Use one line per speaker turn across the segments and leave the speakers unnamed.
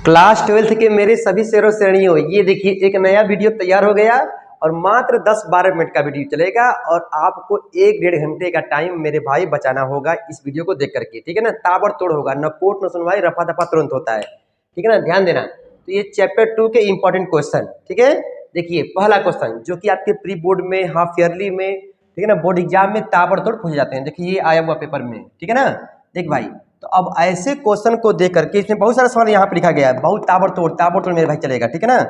Class 12th के मेरे सभी शेरों श्रेणियों, ये देखिए एक नया वीडियो तैयार हो गया और मात्र 10-12 मिनट का वीडियो चलेगा और आपको 1-1.5 घंटे का टाइम मेरे भाई बचाना होगा इस वीडियो को देख करके। ठीक है ना, ताबड़तोड़ होगा, न कोट न सुनवाई, रफा दफा तुरंत होता है। ठीक है ना, ध्यान देना। तो ये चैप्टर 2 के इंपॉर्टेंट क्वेश्चन, ठीक है। देखिए पहला क्वेश्चन जो कि आपके प्री बोर्ड में, हाफ ईयरली में, ठीक है ना, बोर्ड एग्जाम में ताबड़तोड़ पूछे जाते हैं। देखिए ये आया हुआ पेपर में, ठीक है ना। देख भाई, तो अब ऐसे क्वेश्चन को देख करके इसमें बहुत सारा सवाल यहाँ पे लिखा गया है, बहुत ताबड़तोड़ मेरे भाई चलेगा, ठीक है ना,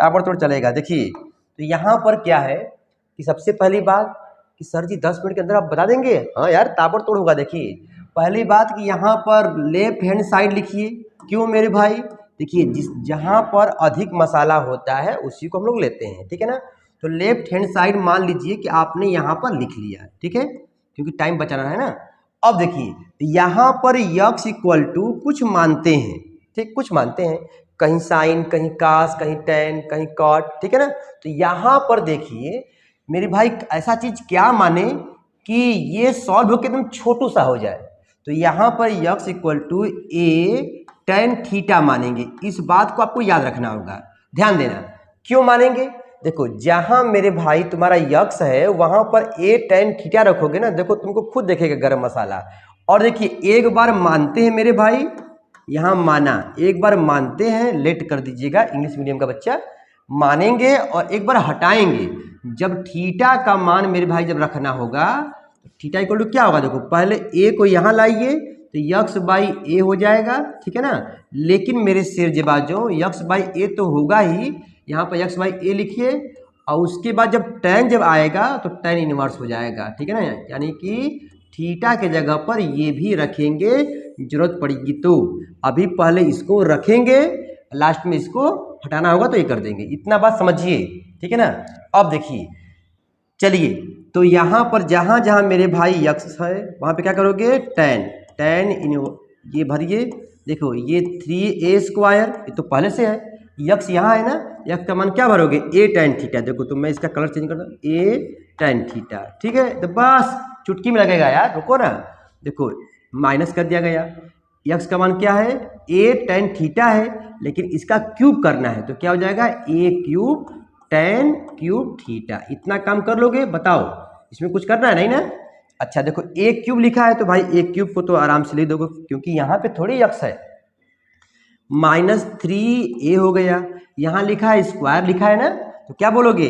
ताबड़तोड़ चलेगा। देखिए तो यहाँ पर क्या है कि सबसे पहली बात कि सर जी 10 मिनट के अंदर आप बता देंगे। हाँ यार, ताबड़तोड़ होगा। देखिए पहली बात कि यहाँ पर लेफ्ट हैंड साइड लिखिए। क्यों मेरे भाई? देखिए जहाँ पर अधिक मसाला होता है उसी को हम लोग लेते हैं, ठीक है ना। तो लेफ्ट हैंड साइड मान लीजिए कि आपने यहाँ पर लिख लिया, ठीक है, क्योंकि टाइम बचाना है ना। अब देखिए यहाँ पर यक्स इक्वल टू कुछ मानते हैं, ठीक, कुछ मानते हैं, कहीं साइन, कहीं कास, कहीं टेन, कहीं कॉट, ठीक है ना। तो यहाँ पर देखिए मेरे भाई ऐसा चीज क्या माने कि ये सॉल्व होकर एकदम छोटू सा हो जाए। तो यहाँ पर x equal to a tan theta मानेंगे। इस बात को आपको याद रखना होगा, ध्यान देना। क्यों मानेंगे? देखो जहां मेरे भाई तुम्हारा यक्स है वहां पर ए टेन थीटा रखोगे ना, देखो तुमको खुद देखेगा गरम मसाला। और देखिए एक बार मानते हैं मेरे भाई, यहां माना, एक बार मानते हैं, लेट कर दीजिएगा, इंग्लिश मीडियम का बच्चा, मानेंगे और एक बार हटाएंगे। जब थीटा का मान मेरे भाई जब रखना होगा तो थीटा इक्वल टू क्या होगा? देखो पहले ए को यहां लाइए तो यक्स बाई ए हो जाएगा, ठीक है ना। लेकिन मेरे शेर जबाजों यक्स बाई ए तो होगा ही, यहाँ पर यक्स बाई ए लिखिए और उसके बाद जब टेन जब आएगा तो टेन इनवर्स हो जाएगा, ठीक है ना। यानी कि थीटा के जगह पर ये भी रखेंगे, जरूरत पड़ेगी तो। अभी पहले इसको रखेंगे, लास्ट में इसको हटाना होगा तो ये कर देंगे। इतना बात समझिए, ठीक है ना। अब देखिए चलिए, तो यहाँ पर जहाँ जहाँ मेरे भाई यक्स है वहाँ पे क्या करोगे? टेन इन ये भरिए। देखो ये 3a स्क्वायर, ये तो पहले से है, यक्स यहाँ है ना, यक्स का मान क्या भरोगे? ए टेन थीटा। देखो तो मैं इसका कलर चेंज कर दूँ, ए टेन थीटा, ठीक है। तो बस चुटकी में लगेगा यार, रुको ना। देखो माइनस कर दिया गया, यक्स का मान क्या है? ए टेन थीटा है, लेकिन इसका क्यूब करना है तो क्या हो जाएगा? ए क्यूब टेन क्यूब थीटा। इतना काम कर लोगे? बताओ, इसमें कुछ करना है नहीं ना। अच्छा देखो ए क्यूब लिखा है तो भाई ए क्यूब को तो आराम से लिख दोगे, क्योंकि यहाँ पे थोड़ी यक्स है। -3a हो गया, यहाँ लिखा है स्क्वायर लिखा है ना, तो क्या बोलोगे?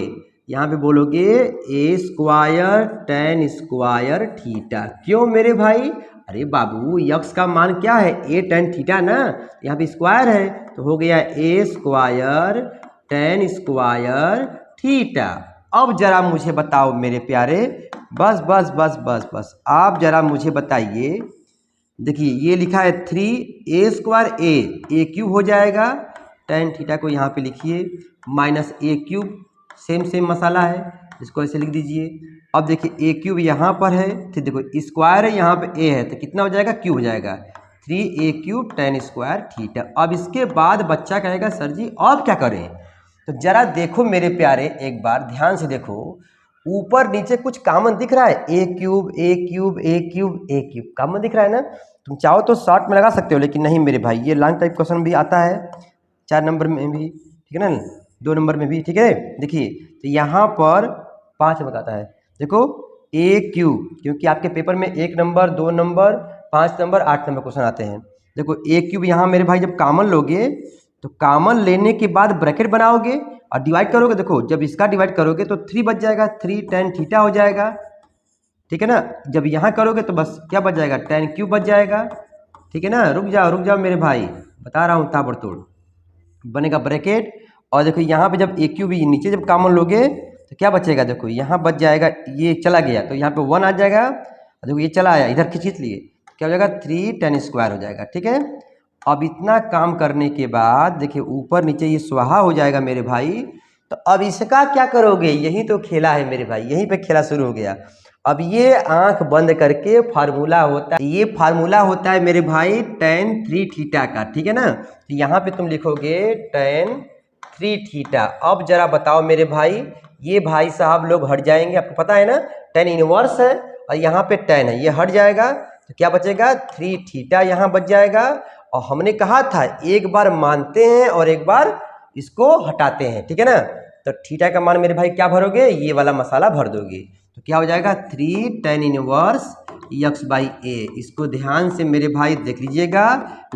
यहाँ पे बोलोगे ए स्क्वायर टेन स्क्वायर थीटा। क्यों मेरे भाई? अरे बाबू यक्स का मान क्या है? ए टेन थीटा ना, यहाँ पे स्क्वायर है तो हो गया ए स्क्वायर टेन स्क्वायर थीटा। अब जरा मुझे बताओ मेरे प्यारे, बस बस बस बस बस आप जरा मुझे बताइए। देखिए ये लिखा है 3a स्क्वायर ए क्यूब हो जाएगा, टेन थीटा को यहाँ पे लिखिए, माइनस ए क्यूब, सेम मसाला है, इसको ऐसे लिख दीजिए। अब देखिए ए क्यूब यहाँ पर है, तो देखो स्क्वायर है, यहाँ पे ए है तो कितना हो जाएगा? क्यूब हो जाएगा, 3a cube ten square theta. अब इसके बाद बच्चा कहेगा सर जी अब क्या करें? तो जरा देखो मेरे प्यारे, एक बार ध्यान से देखो, ऊपर नीचे कुछ कॉमन दिख रहा है? ए क्यूब ए क्यूब ए क्यूब ए क्यूब कॉमन दिख रहा है ना। तुम चाहो तो शॉर्ट में लगा सकते हो, लेकिन नहीं मेरे भाई, ये लॉन्ग टाइप क्वेश्चन भी आता है 4 नंबर में भी, ठीक है ना, 2 नंबर में भी, ठीक है। देखिए तो यहाँ पर 5 बताता है, देखो ए क्यूब, क्योंकि आपके पेपर में 1 number 2 number 5 number 8 number question आते हैं। देखो ए क्यूब यहाँ मेरे भाई जब कॉमन लोगे तो कॉमन लेने के बाद ब्रैकेट बनाओगे और डिवाइड करोगे। देखो जब इसका डिवाइड करोगे तो 3 बच जाएगा, 3 टेन थीटा हो जाएगा, ठीक है ना। जब यहाँ करोगे तो बस क्या बच जाएगा? टेन क्यूब बच जाएगा, ठीक है ना। रुक जाओ मेरे भाई, बता रहा हूँ ताबड़तोड़ बनेगा ब्रैकेट। और देखो यहाँ पे जब ए क्यूब नीचे जब कॉमन लोगे तो क्या बचेगा? देखो यहाँ बच जाएगा, ये चला गया तो यहाँ पे 1 आ जाएगा, देखो ये चला आया, इधर खींच लिए, क्या हो जाएगा? 3 टेन स्क्वायर हो जाएगा, ठीक है। अब इतना काम करने के बाद देखिए ऊपर नीचे ये स्वाहा हो जाएगा मेरे भाई। तो अब इसका क्या करोगे? यही तो खेला है मेरे भाई, यहीं पे खेला शुरू हो गया। अब ये आंख बंद करके फार्मूला होता है, ये फार्मूला होता है मेरे भाई टेन 3 थीटा का, ठीक है ना। तो यहाँ पे तुम लिखोगे टेन 3 थीटा। अब जरा बताओ मेरे भाई, ये भाई साहब लोग हट जाएंगे, आपको पता है ना, टेन इनवर्स है और यहाँ पे टेन है, ये हट जाएगा तो क्या बचेगा? 3 थीटा यहाँ बच जाएगा। और हमने कहा था एक बार मानते हैं और एक बार इसको हटाते हैं, ठीक है ना। तो थीटा का मान मेरे भाई क्या भरोगे, ये वाला मसाला भर दोगे, तो क्या हो जाएगा 3 tan इनवर्स x बाई ए। इसको ध्यान से मेरे भाई देख लीजिएगा,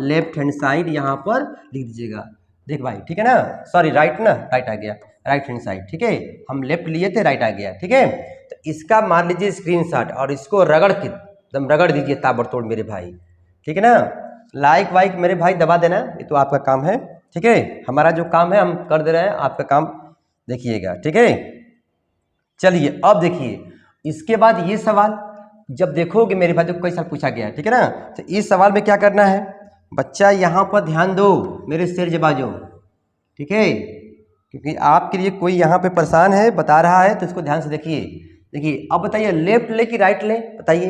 लेफ्ट हैंड साइड यहाँ पर लिख दीजिएगा। देख भाई, ठीक है ना, सॉरी राइट ना, राइट आ गया, राइट हैंड साइड, ठीक है, हम लेफ्ट लिए थे, राइट आ गया, ठीक है। तो इसका मान लीजिए स्क्रीनशॉट और इसको रगड़ के एकदम रगड़ दीजिए ताबड़तोड़ मेरे भाई, ठीक है ना। लाइक वाइक मेरे भाई दबा देना, ये तो आपका काम है, ठीक है। हमारा जो काम है हम कर दे रहे हैं, आपका काम देखिएगा, ठीक है। चलिए अब देखिए, इसके बाद ये सवाल जब देखोगे मेरे भाई तो कई साल पूछा गया है, ठीक है ना। तो इस सवाल में क्या करना है बच्चा, यहाँ पर ध्यान दो मेरे शेर जबाजो, ठीक है, क्योंकि आपके लिए कोई यहाँ पे परेशान है बता रहा है, तो इसको ध्यान से देखिए। देखिए अब बताइए लेफ्ट ले कि राइट ले, बताइए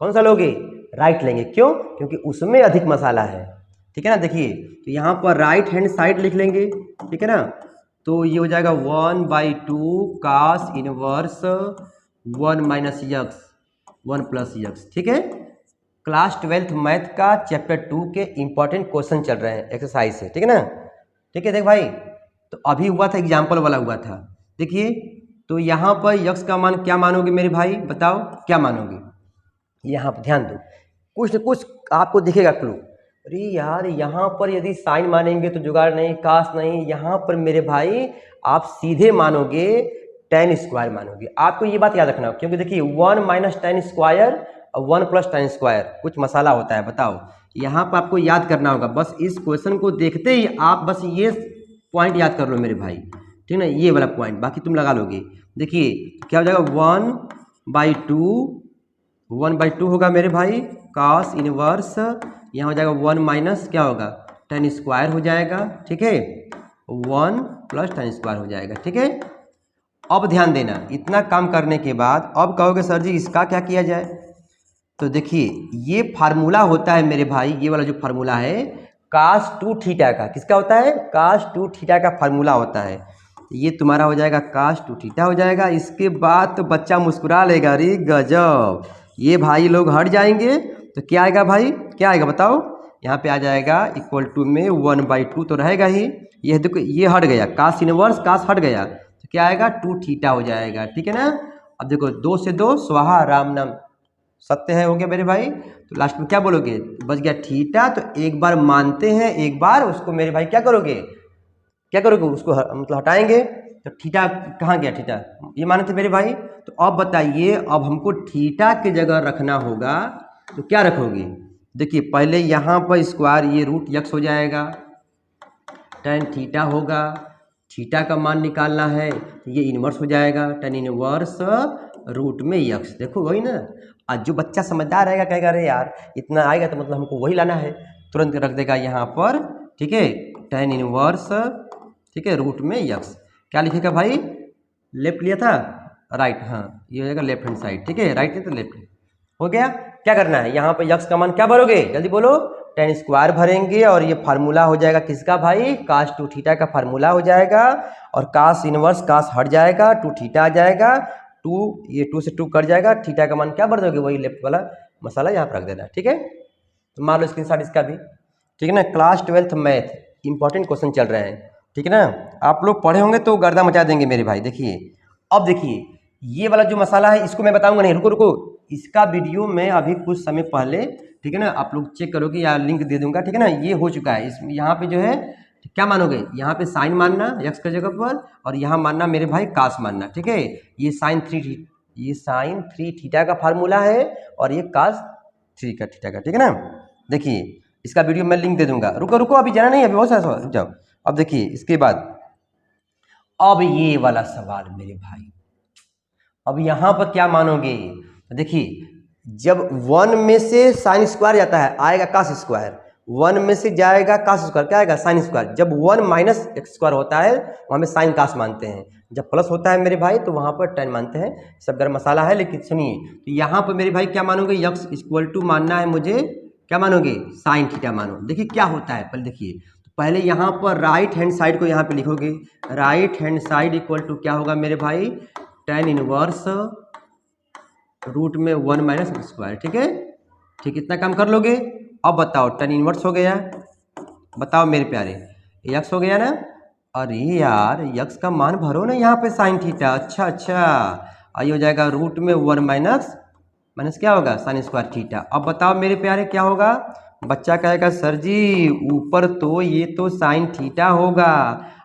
कौन सा लोगे, राइट लेंगे, क्यों, क्योंकि उसमें अधिक मसाला है, ठीक है ना। देखिए तो यहाँ पर राइट हैंड साइड लिख लेंगे, ठीक है ना। तो ये हो जाएगा 1/2 cos inverse 1 minus x 1 plus x, ठीक है। क्लास 12th मैथ का चैप्टर 2 के इंपॉर्टेंट क्वेश्चन चल रहे हैं, एक्सरसाइज से, ठीक है ना। ठीक है, देख भाई, तो अभी हुआ था एग्जाम्पल वाला हुआ था, देखिए। तो यहाँ पर यक्स का मान क्या मानोगे मेरे भाई, बताओ क्या मानोगे। यहाँ पर ध्यान दो, कुछ न कुछ आपको दिखेगा क्लू। अरे यार यहाँ पर यदि साइन मानेंगे तो जुगाड़ नहीं, काश नहीं, यहाँ पर मेरे भाई आप सीधे मानोगे tan स्क्वायर मानोगे। आपको ये बात याद रखना, क्योंकि देखिए 1 माइनस tan स्क्वायर और 1 प्लस tan स्क्वायर कुछ मसाला होता है, बताओ। यहाँ पर आपको याद करना होगा, बस इस क्वेश्चन को देखते ही आप बस ये पॉइंट याद कर लो मेरे भाई, ठीक है ना, ये वाला पॉइंट, बाकी तुम लगा लोगे। देखिए क्या हो जाएगा 1/2 होगा मेरे भाई cos इनवर्स, यहाँ हो जाएगा 1 माइनस क्या होगा tan स्क्वायर हो जाएगा, ठीक है, 1 प्लस tan स्क्वायर हो जाएगा, ठीक है। अब ध्यान देना, इतना काम करने के बाद अब कहोगे सर जी इसका क्या किया जाए। तो देखिए ये फार्मूला होता है मेरे भाई, ये वाला जो फार्मूला है cos 2 थीटा का, किसका होता है, cos 2 थीटा का फार्मूला होता है। ये तुम्हारा हो जाएगा cos 2 थीटा हो जाएगा। इसके बाद तो बच्चा मुस्कुरा लेगा, अरे गजब, ये भाई लोग हट जाएंगे तो क्या आएगा भाई, क्या आएगा बताओ, यहाँ पे आ जाएगा इक्वल टू में 1/2 तो रहेगा ही, ये देखो ये हट गया, cos इनवर्स cos हट गया, तो क्या आएगा 2 थीटा हो जाएगा, ठीक है ना। अब देखो 2 से 2 स्वाहा, राम नाम सत्य है, हो गया मेरे भाई। तो लास्ट में क्या बोलोगे, बच गया थीटा। तो एक बार मानते हैं, एक बार उसको मेरे भाई क्या करोगे, क्या करोगे, उसको मतलब हटाएंगे, तो थीटा कहाँ गया, थीटा ये माने थे मेरे भाई। तो अब बताइए, अब हमको थीटा की जगह रखना होगा, तो क्या रखोगे। देखिए पहले यहाँ पर स्क्वायर, ये रूट यक्स हो जाएगा, tan थीटा होगा, थीटा का मान निकालना है, ये इनवर्स हो जाएगा, tan इनवर्स रूट में यक्स। देखो वही ना, आज जो बच्चा समझदार रहेगा कहेगा अरे यार इतना आएगा तो मतलब हमको वही लाना है, तुरंत रख देगा यहाँ पर, ठीक है, tan इनवर्स, ठीक है, रूट में यक्स। क्या लिखेगा भाई, लेफ्ट लिया था, राइट, हाँ ये हो जाएगा लेफ्ट हैंड साइड, ठीक है, राइट है तो लेफ्ट हो गया। क्या करना है, यहाँ पर यक्स का मान क्या भरोगे, जल्दी बोलो, tan स्क्वायर भरेंगे, और ये फार्मूला हो जाएगा किसका भाई, cos 2 थीटा का फार्मूला हो जाएगा, और cos इनवर्स cos हट जाएगा, 2 थीटा आ जाएगा, 2 ये 2 से 2 कट जाएगा, थीटा का मान क्या भर दोगे, वही लेफ्ट वाला मसाला यहाँ पर रख देना, ठीक है। तो मान लो स्क्रीनशॉट इसका भी, ठीक है ना। Class 12th math important question चल रहे हैं, ठीक है ना, आप लोग पढ़े होंगे तो गर्दा मचा देंगे मेरे भाई। देखिए अब देखिए ये वाला जो मसाला है इसको मैं बताऊंगा नहीं, रुको रुको, इसका वीडियो मैं अभी कुछ समय पहले, ठीक है ना, आप लोग चेक करोगे या लिंक दे दूंगा, ठीक है ना, ये हो चुका है। इसमें यहाँ पे जो है क्या मानोगे, यहाँ पे साइन मानना यक्स की जगह पर, और यहाँ मानना मेरे भाई कास मानना, ठीक है। ये साइन 3 थीटा का फार्मूला है, और ये कास 3 का थीटा का, ठीक है ना। देखिए इसका वीडियो मैं लिंक दे दूंगा, रुको रुको अभी जाना नहीं, अभी बहुत सारा सवाल, रुक जाओ। अब देखिए इसके बाद अब ये वाला सवाल मेरे भाई, अब यहाँ पर क्या मानोगे। देखिए जब 1 में से साइन स्क्वायर जाता है आएगा कास स्क्वायर, 1 में से जाएगा कास स्क्वायर क्या आएगा साइन स्क्वायर, जब 1 माइनस एक्स स्क्वायर होता है वहाँ में साइन कास मानते हैं, जब प्लस होता है मेरे भाई तो वहाँ पर tan मानते हैं। सब गर्म मसाला है, लेकिन सुनिए, तो यहाँ पर मेरे भाई क्या मानोगे, यक्स इक्वल टू मानना है मुझे, क्या मानोगे, साइन थीटा मानो। देखिए क्या होता है, पहले देखिए, तो पहले यहाँ पर राइट हैंड साइड को यहाँ पे लिखोगे, right hand side equal to क्या होगा मेरे भाई, tan इनवर्स रूट में 1 माइनस एक्स स्क्वायर, ठीक है, ठीक, इतना काम कर लोगे। अब बताओ tan इनवर्स हो गया, बताओ मेरे प्यारे, यक्स हो गया ना। अरे यार यक्स का मान भरो ना यहाँ पे साइन थीटा। अच्छा अच्छा, आई हो जाएगा रूट में 1 माइनस माइनस क्या होगा साइन स्क्वायर थीटा। अब बताओ मेरे प्यारे क्या होगा। बच्चा कहेगा सर जी ऊपर तो ये तो साइन थीटा होगा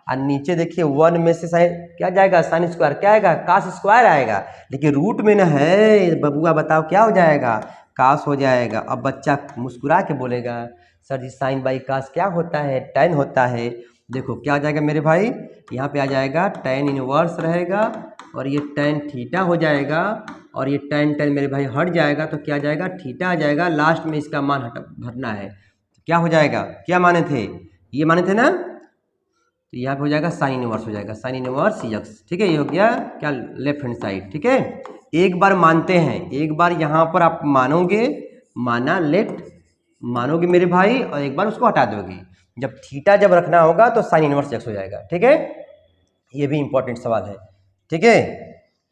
और नीचे देखिए 1 में से साइन क्या जाएगा साइन स्क्वायर क्या आएगा कास स्क्वायर आएगा, लेकिन रूट में ना है बबुआ, बताओ क्या हो जाएगा कास हो जाएगा। अब बच्चा मुस्कुरा के बोलेगा सर जी साइन बाई कास क्या होता है tan होता है। देखो क्या आ जाएगा मेरे भाई, यहाँ पे आ जाएगा tan इनवर्स रहेगा और ये tan थीटा हो जाएगा और ये tan मेरे भाई हट जाएगा तो क्या आ जाएगा थीटा आ जाएगा, लास्ट में इसका मान भरना है तो क्या हो जाएगा, क्या माने थे ये माने थे ना, तो यहाँ पे हो जाएगा साइन इनवर्स हो जाएगा साइन इनवर्स यक्स। ठीक है, ये हो गया क्या लेफ्ट हैंड साइड। ठीक है, एक बार मानते हैं, एक बार यहाँ पर आप मानोगे, माना लेट मानोगे मेरे भाई और एक बार उसको हटा दोगे। जब थीटा जब रखना होगा तो साइन इनवर्स यक्स हो जाएगा। ठीक है, ये भी इंपॉर्टेंट सवाल है। ठीक है,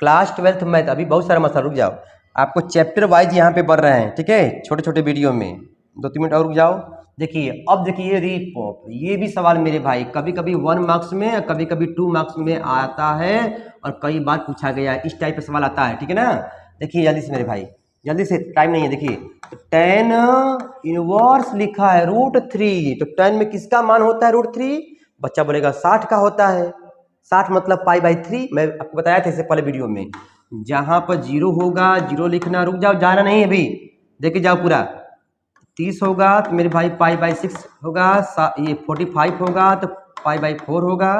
क्लास 12th मैथ, अभी बहुत सारा मसला, रुक जाओ, आपको चैप्टर वाइज यहाँ पे बढ़ रहे हैं। ठीक है, छोटे छोटे वीडियो में 2-3 मिनट और रुक जाओ। देखिए अब देखिए रीपॉप, ये भी सवाल मेरे भाई कभी कभी 1 मार्क्स में कभी कभी 2 मार्क्स में आता है और कई बार पूछा गया, इस टाइप का सवाल आता है। ठीक है ना, देखिए जल्दी से मेरे भाई, जल्दी से, टाइम नहीं है। देखिए तो tan इनवर्स लिखा है √3, तो tan में किसका मान होता है √3, बच्चा बोलेगा 60 का होता है। 60 मतलब π/3, मैं आपको बताया था इससे पहले वीडियो में। जहां पर जीरो होगा जीरो लिखना, रुक जाओ जाना नहीं है अभी, देखे जाओ पूरा। 30 होगा तो मेरे भाई π/6 होगा, ये 45 होगा तो π/4 होगा,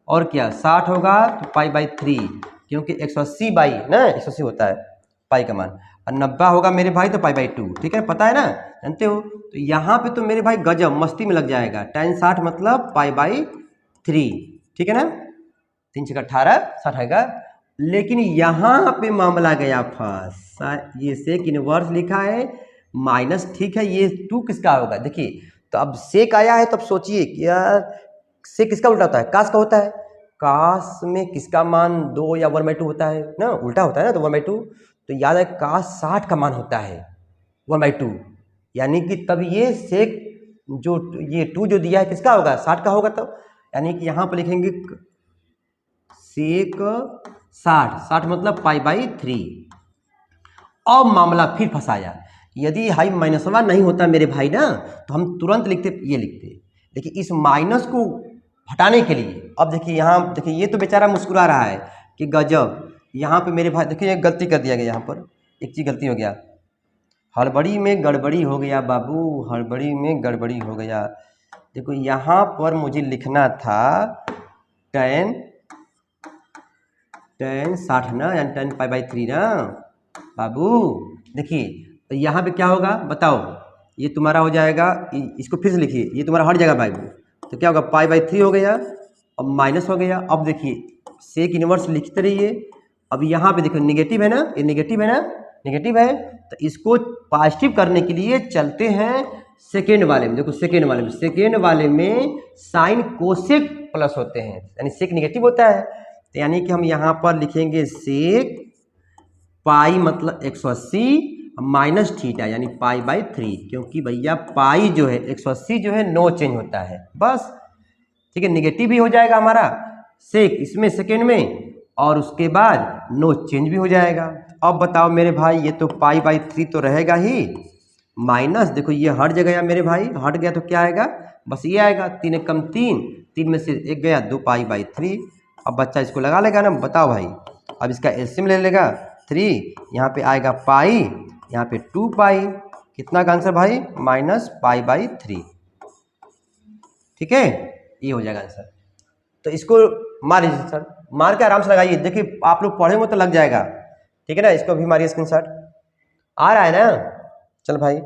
और क्या 60 होगा तो π/3, क्योंकि 180 बाई ना 180 होता है पाई का मान, और 90 होगा मेरे भाई तो π/2। ठीक है, पता है ना, जानते हो। तो यहाँ पे तो मेरे भाई गजब मस्ती में लग जाएगा, tan 60 मतलब π/3। ठीक है ना, 3 × 18 60 आएगा। लेकिन यहाँ पे मामला गया फर्स्ट, ये सेक इनवर्स लिखा है माइनस, ठीक है, ये 2 किसका होगा, देखिए तो अब सेक आया है तो अब सोचिए कि यार सेक किसका उल्टा होता है, कास का होता है। कास में किसका मान 2 या 1/2 होता है ना, उल्टा होता है ना, तो 1/2, तो याद है कास 60 का मान होता है 1/2, यानी कि तब ये सेक जो ये 2 जो दिया है किसका होगा 60 का होगा। तब यानी कि यहाँ पर लिखेंगे सेक 60 मतलब π/3। अब मामला फिर फंसाया, यदि हाई माइनसवा नहीं होता मेरे भाई ना तो हम तुरंत लिखते ये लिखते, लेकिन इस माइनस को हटाने के लिए, अब देखिए यहाँ देखिए ये तो बेचारा मुस्कुरा रहा है कि गजब, यहाँ पे मेरे भाई देखिए गलती कर दिया गया, यहाँ पर एक चीज़ गलती हो गया, हड़बड़ी में गड़बड़ी हो गया बाबू, हड़बड़ी में गड़बड़ी हो गया। देखो यहाँ पर मुझे लिखना था tan 60 ना, यानी tan π/3 ना बाबू। देखिए तो यहाँ पे क्या होगा बताओ, ये तुम्हारा हो जाएगा, इसको फिर से लिखिए, ये तुम्हारा हट जाएगा बाबू, तो क्या होगा π/3 हो गया, अब माइनस हो गया। अब देखिए सेक इनवर्स लिखते रहिए, अब यहाँ पे देखो निगेटिव है ना, ये निगेटिव है ना, निगेटिव है, तो इसको पॉजिटिव करने के लिए चलते हैं सेकेंड वाले में। देखो सेकेंड वाले में साइन कोसेक प्लस होते हैं, यानी सेक निगेटिव होता है, तो यानी कि हम यहाँ पर लिखेंगे सेक पाई मतलब 180 माइनस थीटा यानी π/3, क्योंकि भैया पाई जो है 180 जो है नो चेंज होता है बस। ठीक है, निगेटिव भी हो जाएगा हमारा सेक इसमें सेकेंड में, और उसके बाद नो चेंज भी हो जाएगा। अब बताओ मेरे भाई ये तो π/3 तो रहेगा ही, माइनस देखो ये हट जाएगा मेरे भाई, हट गया तो क्या आएगा, बस ये आएगा 3 × 3, 3 में से 1 गया 2 π/3। अब बच्चा इसको लगा लेगा ना, बताओ भाई, अब इसका एलसीएम ले लेगा 3, यहाँ पे आएगा पाई, यहाँ पे 2 पाई, कितना का आंसर भाई -π/3। ठीक है, ये हो जाएगा आंसर। तो इसको मार लीजिए सर, मार के आराम से लगाइए, देखिए आप लोग पढ़ेंगे तो लग जाएगा। ठीक है ना, इसको भी मारिए स्क्रीनशॉट, आ रहा है ना। चल भाई,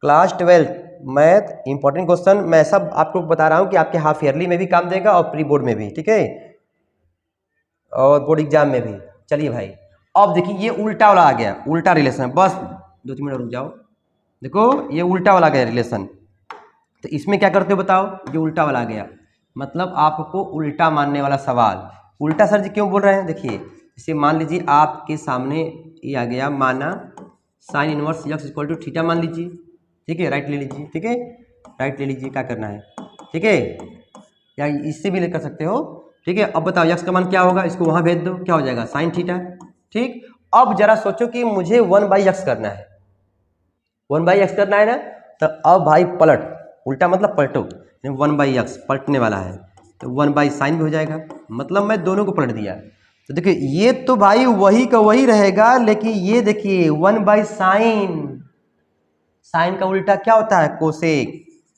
क्लास 12 मैथ इंपॉर्टेंट क्वेश्चन मैं सब आपको बता रहा हूँ कि आपके हाफ ईयरली में भी काम देगा और प्री बोर्ड में भी, ठीक है, और बोर्ड एग्जाम में भी। चलिए भाई, अब देखिए ये उल्टा वाला आ गया, उल्टा रिलेशन, बस 2-3 मिनट रुक जाओ। देखो ये उल्टा वाला गया रिलेशन, तो इसमें क्या करते हो बताओ, ये उल्टा वाला आ गया, मतलब आपको उल्टा मानने वाला सवाल। उल्टा सर जी क्यों बोल रहे हैं, देखिए इसे मान लीजिए आपके सामने ये आ गया, माना sine inverse x equal to theta मान लीजिए, ठीक है, राइट ले लीजिए, ठीक है, राइट ले लीजिए, क्या करना है, ठीक है, या इससे भी कर सकते हो, ठीक है। अब बताओ यक्स का मान क्या होगा, इसको वहाँ भेज दो, क्या हो जाएगा साइन थीटा, ठीक। अब जरा सोचो कि मुझे 1/x करना है, 1/x करना है ना, तो अब भाई पलट, उल्टा मतलब पलटो, 1/x पलटने वाला है, तो 1/sin भी हो जाएगा, मतलब मैं दोनों को पलट दिया। तो देखिए ये तो भाई वही का वही रहेगा, लेकिन ये देखिए 1/sin, साइन का उल्टा क्या होता है कोसेक,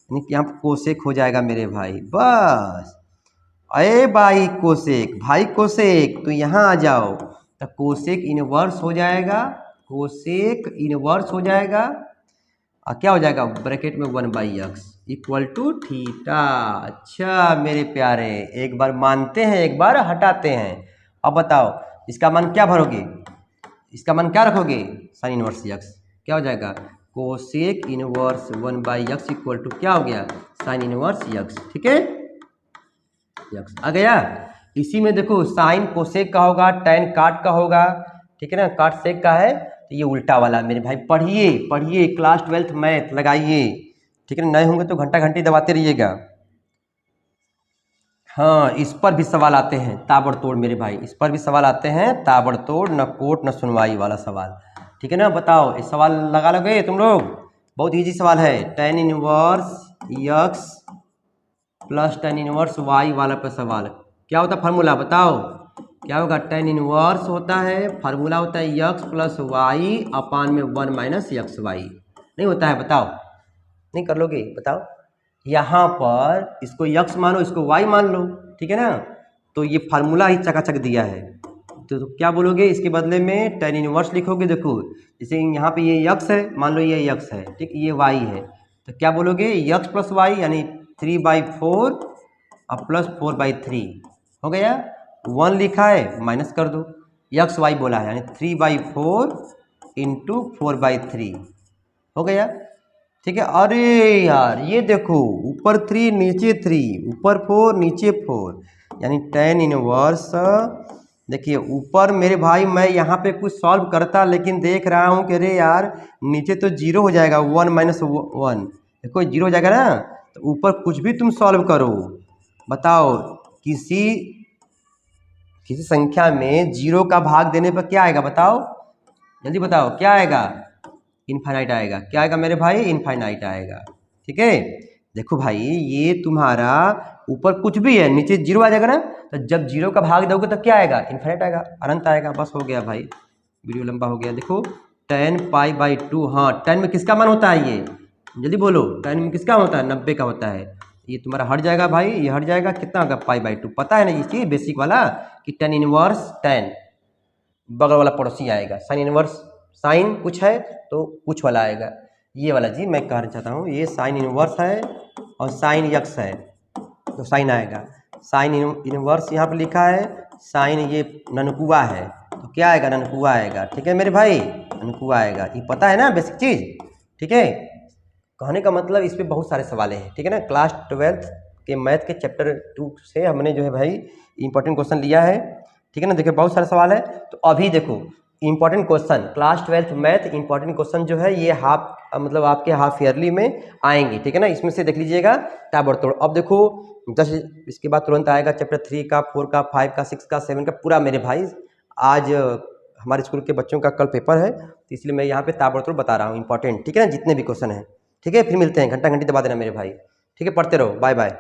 यानी कि यहाँ कोसेक हो जाएगा मेरे भाई, बस। अरे भाई कोसेक, भाई कोसेक तो यहाँ आ जाओ, तो कोसेक इनवर्स हो जाएगा, कोसेक इनवर्स हो जाएगा, और क्या हो जाएगा ब्रैकेट में 1/x इक्वल टू थीटा। अच्छा मेरे प्यारे, एक बार मानते हैं एक बार हटाते हैं। अब बताओ इसका मान क्या भरोगे, इसका मान क्या रखोगे, साइन इनवर्स x, क्या हो जाएगा cosec inverse 1/x equal to क्या हो गया साइन इनवर्स x, ठीक है, x आ गया। इसी में देखो साइन कोसेक का होगा, टैन काट का होगा, ठीक है ना, काट सेक का है, तो ये उल्टा वाला मेरे भाई पढ़िए पढ़िए, क्लास 12th मैथ लगाइए, ठीक है ना, नए होंगे तो घंटा घंटी दबाते रहिएगा। हाँ इस पर भी सवाल आते हैं ताबड़तोड़ मेरे भाई, इस पर भी सवाल आते हैं ताबड़तोड़, न कोट न सुनवाई वाला सवाल, ठीक है ना। बताओ इस सवाल लगा लोगे तुम लोग, बहुत इजी सवाल है, tan inverse x plus tan inverse y वाला पर सवाल, क्या होता है फार्मूला बताओ, क्या होगा, tan इनवर्स होता है, फार्मूला होता है x प्लस वाई अपान में 1 माइनस एक्स वाई, नहीं होता है, बताओ नहीं कर लोगे, बताओ। यहाँ पर इसको x मानो, इसको y मान लो, ठीक है ना, तो ये फार्मूला ही चकाचक दिया है, तो क्या बोलोगे इसके बदले में tan इनवर्स लिखोगे, देखो जैसे यहाँ पे ये x है, मान लो ये x है, ठीक, ये y है, तो क्या बोलोगे x प्लस वाई यानी 3/4 और प्लस 4/3 हो गया, 1 लिखा है माइनस कर दो, एक्स वाई बोला है यानी 3/4 इंटू 4/3 हो गया, ठीक है। अरे यार ये देखो ऊपर 3 नीचे 3, ऊपर 4 नीचे 4, यानी tan इनवर्स, देखिए ऊपर मेरे भाई मैं यहाँ पे कुछ सॉल्व करता, लेकिन देख रहा हूँ कि अरे यार नीचे तो 0 हो जाएगा, 1 माइनस 1 देखो 0 हो जाएगा ना, तो ऊपर कुछ भी तुम सॉल्व करो, बताओ किसी संख्या में 0 का भाग देने पर क्या आएगा, बताओ जल्दी बताओ क्या आएगा, इनफाइनाइट आएगा, क्या आएगा मेरे भाई, इनफाइनाइट आएगा, ठीक है। देखो भाई ये तुम्हारा ऊपर कुछ भी है नीचे 0 आ जाएगा ना, तो जब 0 का भाग दोगे तो क्या आएगा, इनफाइनाइट आएगा, अनंत आएगा, बस हो गया भाई, वीडियो लंबा हो गया। देखो tan π/2, हाँ tan में किसका मान होता है, ये जल्दी बोलो, tan में किसका होता है, 90 का होता है, ये तुम्हारा हट जाएगा भाई, ये हट जाएगा, कितना होगा π/2, पता है ना इसी बेसिक वाला कि tan इनवर्स tan बगल वाला पड़ोसी आएगा, साइन इनवर्स साइन कुछ है तो कुछ वाला आएगा, ये वाला जी मैं कहना चाहता हूँ, ये साइन इनवर्स है और साइन x है तो साइन आएगा, साइन इनवर्स यहाँ पे लिखा है, साइन ये ननकुआ है तो क्या आएगा, ननकुआ आएगा, ठीक है मेरे भाई, ननकुआ आएगा, ये पता है ना बेसिक चीज़, ठीक है। कहने का मतलब इस पर बहुत सारे सवाल हैं, ठीक है ना, क्लास 12th के मैथ के चैप्टर 2 से हमने जो है भाई इंपॉर्टेंट क्वेश्चन लिया है, ठीक है ना, देखिए बहुत सारे सवाल है। तो अभी देखो important question class 12th math important question जो है ये मतलब आपके हाफ ईयरली में आएंगे, ठीक है ना, इसमें से देख लीजिएगा ताबड़तोड़। अब देखो इसके बाद तुरंत आएगा चैप्टर 3 का, 4 का, 5 का, 6 का, 7 का पूरा मेरे भाई, आज हमारे स्कूल के बच्चों का कल पेपर है, तो इसलिए मैं यहाँ पे ताबड़तोड़ बता रहा हूँ इंपॉर्टेंट, ठीक है ना, जितने भी क्वेश्चन हैं, ठीक है। फिर मिलते हैं, घंटा घंटी दबा देना मेरे भाई, ठीक है, पढ़ते रहो, बाय बाय।